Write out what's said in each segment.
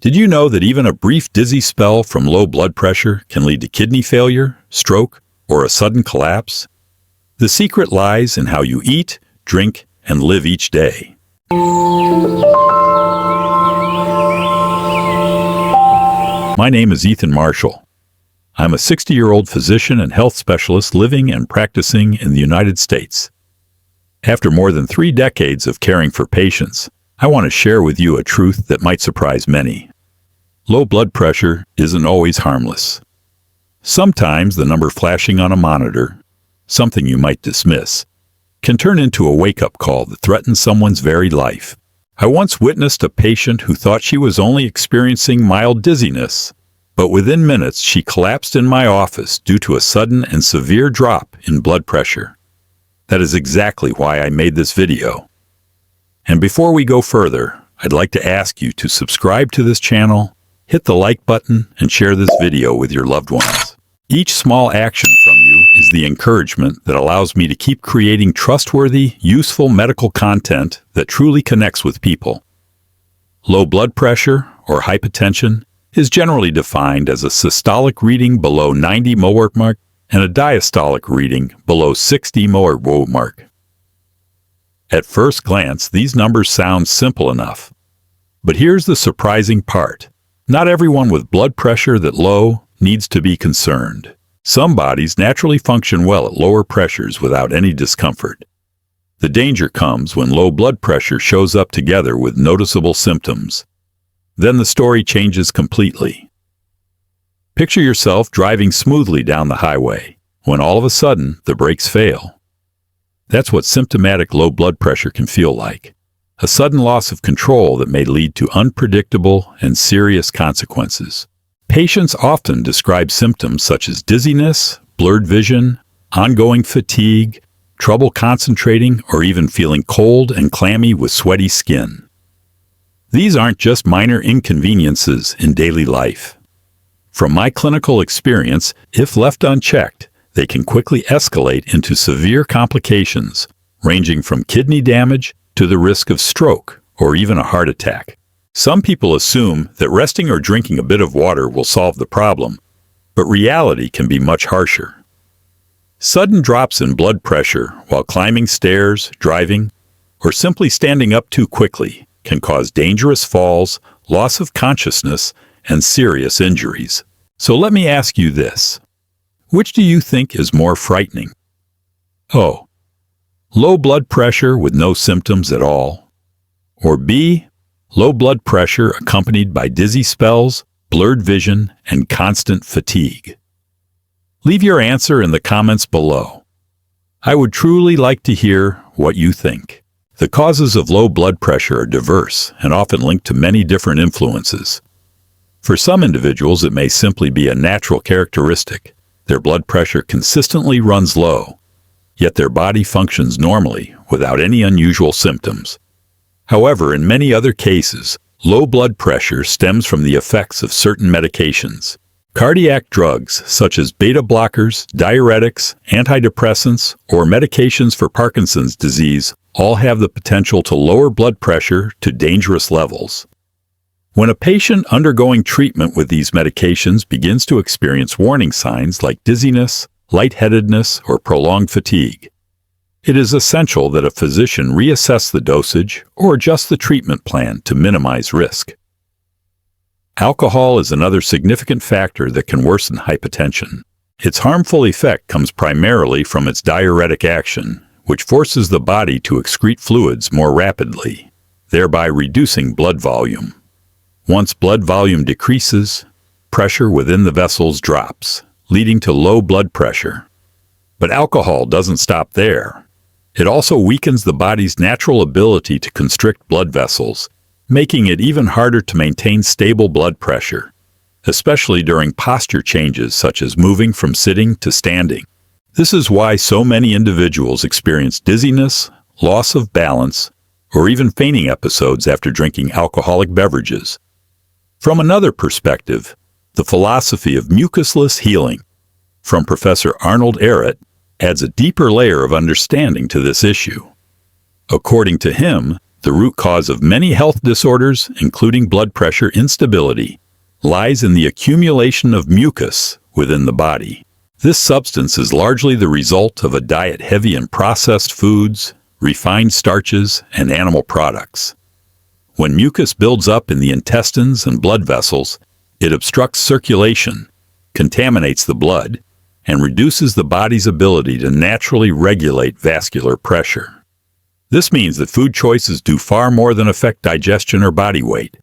Did you know that even a brief dizzy spell from low blood pressure can lead to kidney failure, stroke, or a sudden collapse? The secret lies in how you eat, drink, and live each day. My name is Ethan Marshall. I'm a 60-year-old physician and health specialist living and practicing in the United States. After more than 3 decades of caring for patients, I want to share with you a truth that might surprise many. Low blood pressure isn't always harmless. Sometimes the number flashing on a monitor, something you might dismiss, can turn into a wake-up call that threatens someone's very life. I once witnessed a patient who thought she was only experiencing mild dizziness, but within minutes she collapsed in my office due to a sudden and severe drop in blood pressure. That is exactly why I made this video. And before we go further, I'd like to ask you to subscribe to this channel, hit the like button, and share this video with your loved ones. Each small action from you is the encouragement that allows me to keep creating trustworthy, useful medical content that truly connects with people. Low blood pressure, or hypertension, is generally defined as a systolic reading below 90 mmHg mark and a diastolic reading below 60 mmHg mark. At first glance, these numbers sound simple enough. But here's the surprising part. Not everyone with blood pressure that low needs to be concerned. Some bodies naturally function well at lower pressures without any discomfort. The danger comes when low blood pressure shows up together with noticeable symptoms. Then the story changes completely. Picture yourself driving smoothly down the highway, when all of a sudden the brakes fail. That's what symptomatic low blood pressure can feel like. A sudden loss of control that may lead to unpredictable and serious consequences. Patients often describe symptoms such as dizziness, blurred vision, ongoing fatigue, trouble concentrating, or even feeling cold and clammy with sweaty skin. These aren't just minor inconveniences in daily life. From my clinical experience, if left unchecked, they can quickly escalate into severe complications, ranging from kidney damage to the risk of stroke or even a heart attack. Some people assume that resting or drinking a bit of water will solve the problem, but reality can be much harsher. Sudden drops in blood pressure while climbing stairs, driving, or simply standing up too quickly can cause dangerous falls, loss of consciousness, and serious injuries. So let me ask you this. Which do you think is more frightening? A. Low blood pressure with no symptoms at all. Or B. Low blood pressure accompanied by dizzy spells, blurred vision, and constant fatigue. Leave your answer in the comments below. I would truly like to hear what you think. The causes of low blood pressure are diverse and often linked to many different influences. For some individuals, it may simply be a natural characteristic. Their blood pressure consistently runs low, yet their body functions normally without any unusual symptoms. However, in many other cases, low blood pressure stems from the effects of certain medications. Cardiac drugs such as beta blockers, diuretics, antidepressants, or medications for Parkinson's disease all have the potential to lower blood pressure to dangerous levels. When a patient undergoing treatment with these medications begins to experience warning signs like dizziness, lightheadedness, or prolonged fatigue, it is essential that a physician reassess the dosage or adjust the treatment plan to minimize risk. Alcohol is another significant factor that can worsen hypertension. Its harmful effect comes primarily from its diuretic action, which forces the body to excrete fluids more rapidly, thereby reducing blood volume. Once blood volume decreases, pressure within the vessels drops, leading to low blood pressure. But alcohol doesn't stop there. It also weakens the body's natural ability to constrict blood vessels, making it even harder to maintain stable blood pressure, especially during posture changes such as moving from sitting to standing. This is why so many individuals experience dizziness, loss of balance, or even fainting episodes after drinking alcoholic beverages. From another perspective, the philosophy of mucusless healing from Professor Arnold Ehret adds a deeper layer of understanding to this issue. According to him, The root cause of many health disorders, including blood pressure instability, lies in the accumulation of mucus within the body. This substance is largely the result of a diet heavy in processed foods, refined starches, and animal products. When mucus builds up in the intestines and blood vessels, it obstructs circulation, contaminates the blood, and reduces the body's ability to naturally regulate vascular pressure. This means that food choices do far more than affect digestion or body weight.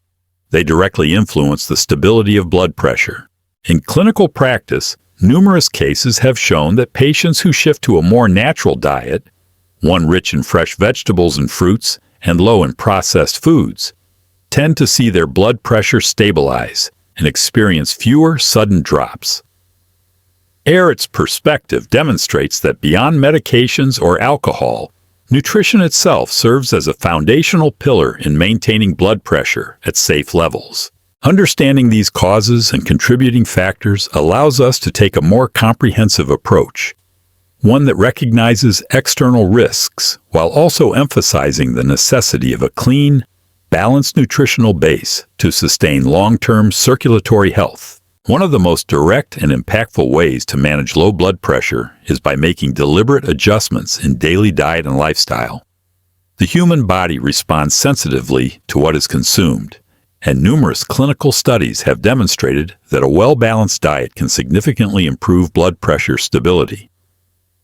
They directly influence the stability of blood pressure. In clinical practice, numerous cases have shown that patients who shift to a more natural diet, one rich in fresh vegetables and fruits and low in processed foods, tend to see their blood pressure stabilize and experience fewer sudden drops. Ehret's perspective demonstrates that beyond medications or alcohol, nutrition itself serves as a foundational pillar in maintaining blood pressure at safe levels. Understanding these causes and contributing factors allows us to take a more comprehensive approach, one that recognizes external risks while also emphasizing the necessity of a clean, balanced nutritional base to sustain long-term circulatory health. One of the most direct and impactful ways to manage low blood pressure is by making deliberate adjustments in daily diet and lifestyle. The human body responds sensitively to what is consumed, and numerous clinical studies have demonstrated that a well-balanced diet can significantly improve blood pressure stability.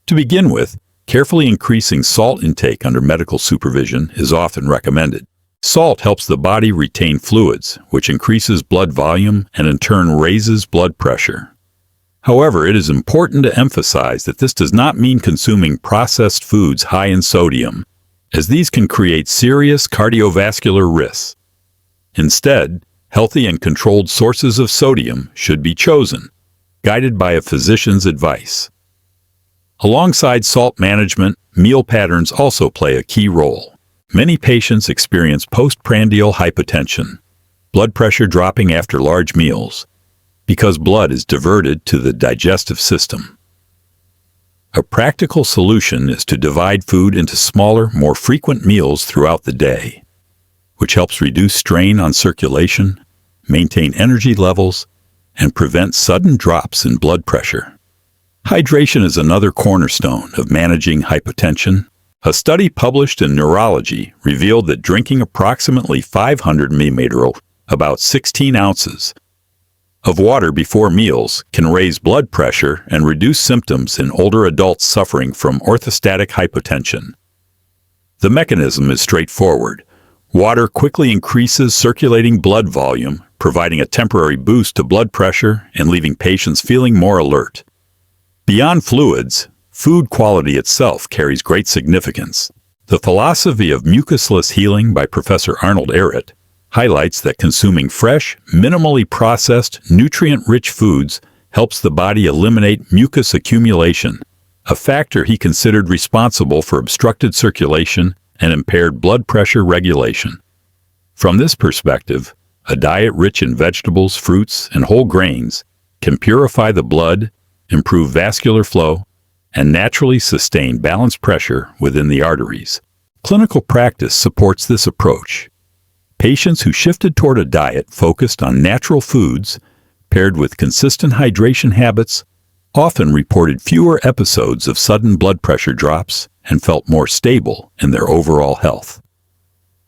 To begin with, carefully increasing salt intake under medical supervision is often recommended. Salt helps the body retain fluids, which increases blood volume and in turn raises blood pressure. However, it is important to emphasize that this does not mean consuming processed foods high in sodium, as these can create serious cardiovascular risks. Instead, healthy and controlled sources of sodium should be chosen, guided by a physician's advice. Alongside salt management, meal patterns also play a key role. Many patients experience postprandial hypotension, blood pressure dropping after large meals, because blood is diverted to the digestive system. A practical solution is to divide food into smaller, more frequent meals throughout the day, which helps reduce strain on circulation, maintain energy levels, and prevent sudden drops in blood pressure. Hydration is another cornerstone of managing hypotension. A study published in Neurology revealed that drinking approximately 500 ml, about 16 ounces, of water before meals can raise blood pressure and reduce symptoms in older adults suffering from orthostatic hypotension. The mechanism is straightforward. Water quickly increases circulating blood volume, providing a temporary boost to blood pressure and leaving patients feeling more alert. Beyond fluids, food quality itself carries great significance. The philosophy of mucusless healing by Professor Arnold Ehret highlights that consuming fresh, minimally processed, nutrient-rich foods helps the body eliminate mucus accumulation, a factor he considered responsible for obstructed circulation and impaired blood pressure regulation. From this perspective, a diet rich in vegetables, fruits, and whole grains can purify the blood, improve vascular flow, and naturally sustain balanced pressure within the arteries. Clinical practice supports this approach. Patients who shifted toward a diet focused on natural foods, paired with consistent hydration habits, often reported fewer episodes of sudden blood pressure drops and felt more stable in their overall health.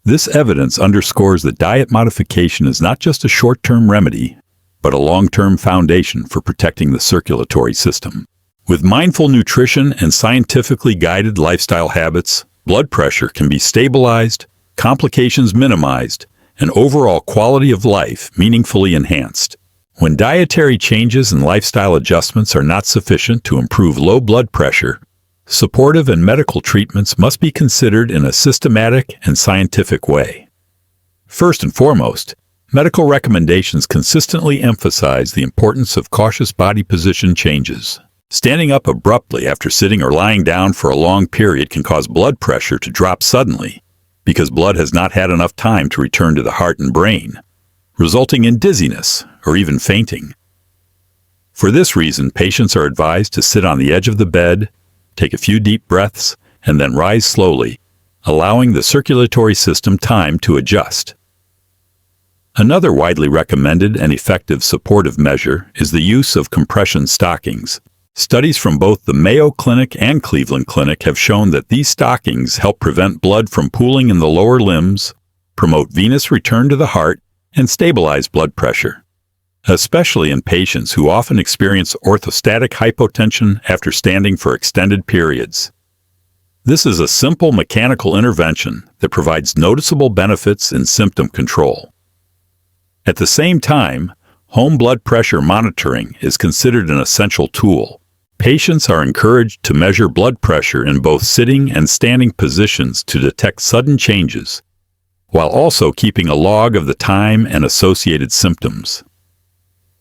This evidence underscores that diet modification is not just a short-term remedy, but a long-term foundation for protecting the circulatory system. With mindful nutrition and scientifically guided lifestyle habits, blood pressure can be stabilized, complications minimized, and overall quality of life meaningfully enhanced. When dietary changes and lifestyle adjustments are not sufficient to improve low blood pressure, supportive and medical treatments must be considered in a systematic and scientific way. First and foremost, medical recommendations consistently emphasize the importance of cautious body position changes. Standing up abruptly after sitting or lying down for a long period can cause blood pressure to drop suddenly because blood has not had enough time to return to the heart and brain, resulting in dizziness or even fainting. For this reason, patients are advised to sit on the edge of the bed, take a few deep breaths, and then rise slowly, allowing the circulatory system time to adjust. Another widely recommended and effective supportive measure is the use of compression stockings. Studies from both the Mayo Clinic and Cleveland Clinic have shown that these stockings help prevent blood from pooling in the lower limbs, promote venous return to the heart, and stabilize blood pressure, especially in patients who often experience orthostatic hypotension after standing for extended periods. This is a simple mechanical intervention that provides noticeable benefits in symptom control. At the same time, home blood pressure monitoring is considered an essential tool. Patients are encouraged to measure blood pressure in both sitting and standing positions to detect sudden changes, while also keeping a log of the time and associated symptoms.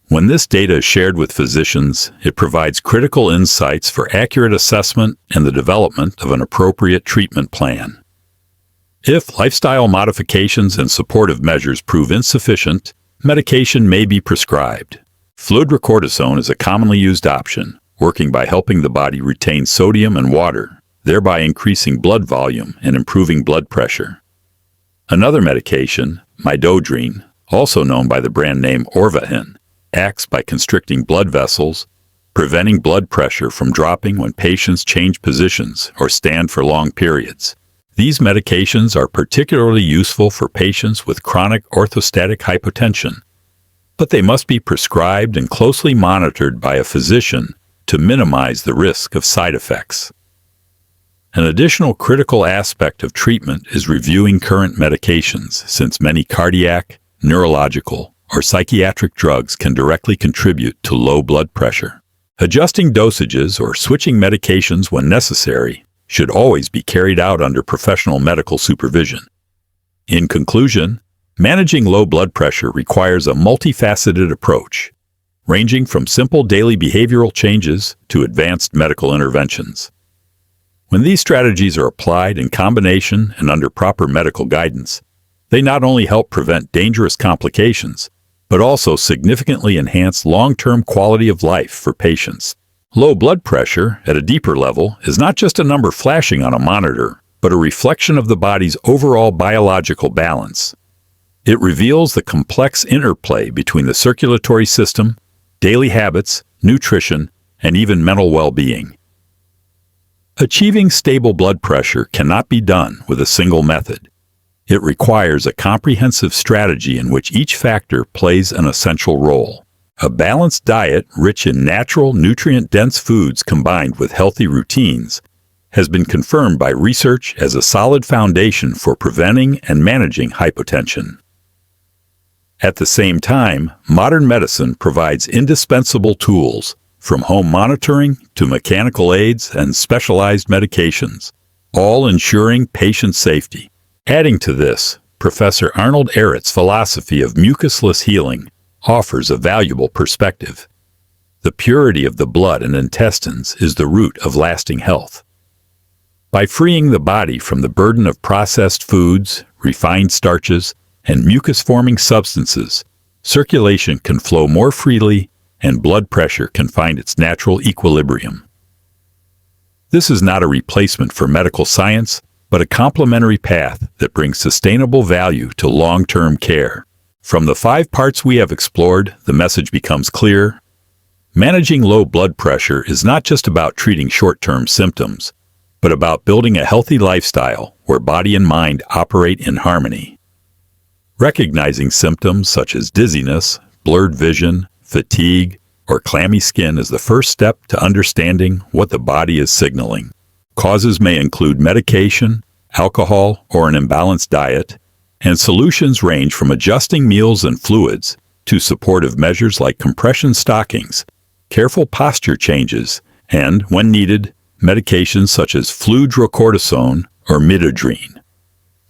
When this data is shared with physicians, it provides critical insights for accurate assessment and the development of an appropriate treatment plan. If lifestyle modifications and supportive measures prove insufficient, medication may be prescribed. Fludrocortisone is a commonly used option, working by helping the body retain sodium and water, thereby increasing blood volume and improving blood pressure. Another medication, midodrine, also known by the brand name Orvahin, acts by constricting blood vessels, preventing blood pressure from dropping when patients change positions or stand for long periods. These medications are particularly useful for patients with chronic orthostatic hypotension, but they must be prescribed and closely monitored by a physician to minimize the risk of side effects. An additional critical aspect of treatment is reviewing current medications, since many cardiac, neurological, or psychiatric drugs can directly contribute to low blood pressure. Adjusting dosages or switching medications when necessary should always be carried out under professional medical supervision. In conclusion, managing low blood pressure requires a multifaceted approach, ranging from simple daily behavioral changes to advanced medical interventions. When these strategies are applied in combination and under proper medical guidance, they not only help prevent dangerous complications, but also significantly enhance long-term quality of life for patients. Low blood pressure, at a deeper level, is not just a number flashing on a monitor, but a reflection of the body's overall biological balance. It reveals the complex interplay between the circulatory system, daily habits, nutrition, and even mental well-being. Achieving stable blood pressure cannot be done with a single method. It requires a comprehensive strategy in which each factor plays an essential role. A balanced diet rich in natural, nutrient-dense foods combined with healthy routines has been confirmed by research as a solid foundation for preventing and managing hypotension. At the same time, modern medicine provides indispensable tools, from home monitoring to mechanical aids and specialized medications, all ensuring patient safety. Adding to this, Professor Arnold Ehret's philosophy of mucusless healing offers a valuable perspective. The purity of the blood and intestines is the root of lasting health. By freeing the body from the burden of processed foods, refined starches, and mucus-forming substances, circulation can flow more freely and blood pressure can find its natural equilibrium. This is not a replacement for medical science, but a complementary path that brings sustainable value to long-term care. From the 5 parts we have explored, the message becomes clear. Managing low blood pressure is not just about treating short-term symptoms, but about building a healthy lifestyle where body and mind operate in harmony. Recognizing symptoms such as dizziness, blurred vision, fatigue, or clammy skin is the first step to understanding what the body is signaling. Causes may include medication, alcohol, or an imbalanced diet, and solutions range from adjusting meals and fluids to supportive measures like compression stockings, careful posture changes, and, when needed, medications such as fludrocortisone or midodrine.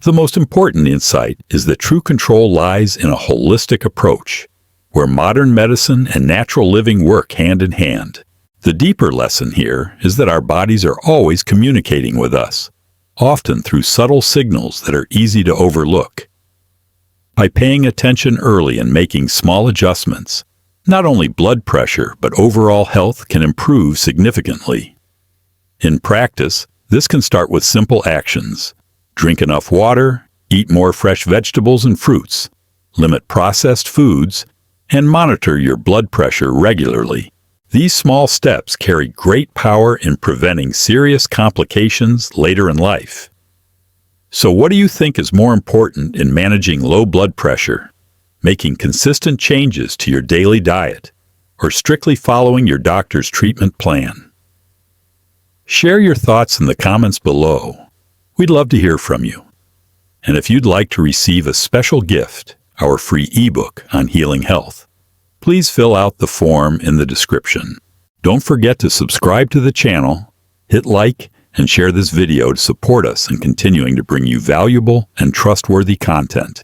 The most important insight is that true control lies in a holistic approach, where modern medicine and natural living work hand in hand. The deeper lesson here is that our bodies are always communicating with us, often through subtle signals that are easy to overlook. By paying attention early and making small adjustments, not only blood pressure but overall health can improve significantly. In practice, this can start with simple actions: Drink enough water, eat more fresh vegetables and fruits, limit processed foods, and monitor your blood pressure regularly. These small steps carry great power in preventing serious complications later in life. So what do you think is more important in managing low blood pressure? Making consistent changes to your daily diet, or strictly following your doctor's treatment plan? Share your thoughts in the comments below. We'd love to hear from you. And if you'd like to receive a special gift, our free ebook on healing health, please fill out the form in the description. Don't forget to subscribe to the channel, hit like, and share this video to support us in continuing to bring you valuable and trustworthy content.